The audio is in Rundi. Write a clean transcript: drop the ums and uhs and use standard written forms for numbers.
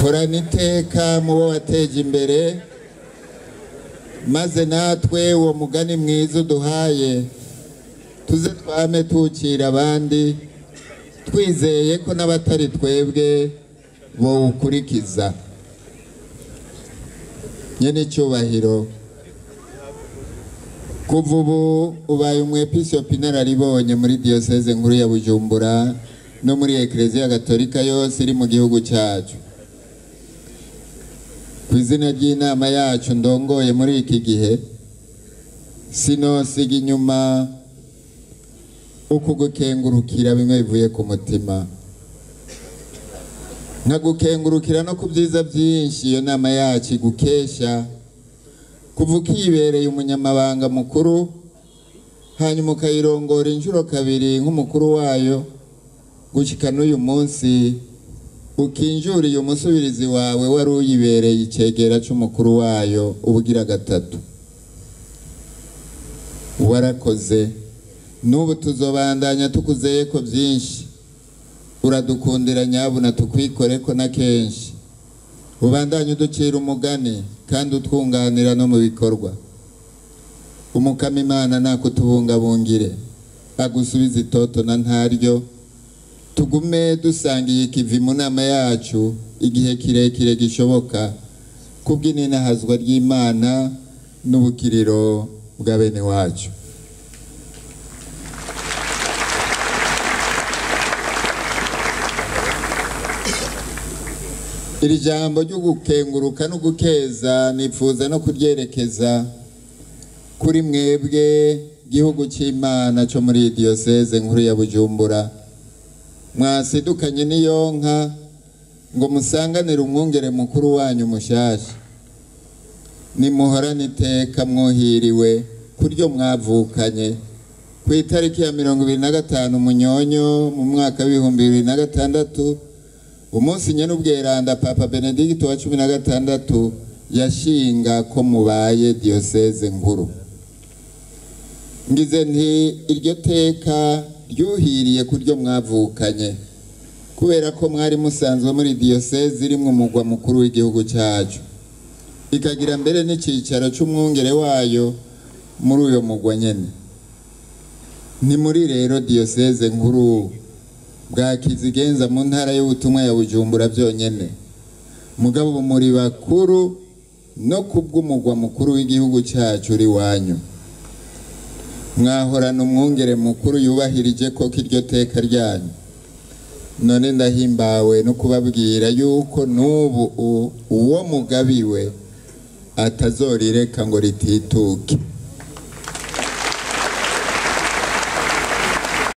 horana iteka mu bo wateje imbere, maze natwe uwo mugani mwiza uduhaye tuze twame tuwucira abandi, twizeye ko n'abatari twebwe bowukurikiza. Nyene icyubahiro, kuva ubu ubaye umwepiskopi inararibonye muri diyoseze nkuru ya Bujumbura no muri Eklezia Gatolika yose iri mu gihugu cyacu. Ku izina ry'inama yacu ndongoye muri iki gihe, sinosiga inyuma ukugukengurukira bimwe bivuye ku mutima, nkagukengurukira no ku byiza byinshi iyo nama yacu igukesha, kuva ukibereye umunyamabanga mukuru hanyuma ukayirongora inshuro kabiri nk'umukuru wayo, gushika n'uyu munsi ukinjuriye umusubirizi wawe wari uyibereye icegera c'umukuru wayo ubugira gatatu. Warakoze, n'ubu tuzobandanya tukuzeye ko byinshi. Uradukundira nyabuna tukwikoreko na kenshi, ubandanye uducira umugani kandi utwunganira no mu bikorwa. Umukama Imana nakutubungabungire, agusubize itoto na ntaryo, tugume dusangiye ikivi mu nama yacu igihe kirekire gishoboka, kubw'inahazwa ry'Imana n'ubukiriro bwa bene wacu. Iri jambo ryo gukenguruka no gukeza nifuza no kuryerekeza kuri mwebwe gihugu cy'Imana cyo muri diyoseze nkuru ya Bujumbura. Mwasidukanye n'iyonka ngo musanganire umwungere mukuru wanyu mushasha. Nimuhorane iteka mwohiriwe kuryo mwavukanye ku itariki ya 25 Munyonyo mu mwaka wa 2026, umunsi nyen'ubweranda Papa Benedicto wa 16 yashinga ko mubaye diyoseze nkuru. Ngize nti iryo teka ryuhiriye kuryo mwavukanye, kubera ko mwari musanzwe muri diyoseze iri mu mugwa mukuru w'igihugu cyacu, ikagira mbere n'icicaro c'umwungere wayo muri uyo mugwa nyene. Ni muri rero diyoseze nkuru bwa Kizigenza mu ntara y'ubutumwa ya Bujumbura byonyene, mugabo muri bakuru no kubw'umugwa mukuru w'igihugu cyacu uri wanyu. Mwahorana umwungere mukuru yubahirije ko kiryo teka ryanyu. None ndahimbawe no kubabwira yuko n'ubu uwo mugabiwe atazorireka ngo ritituke.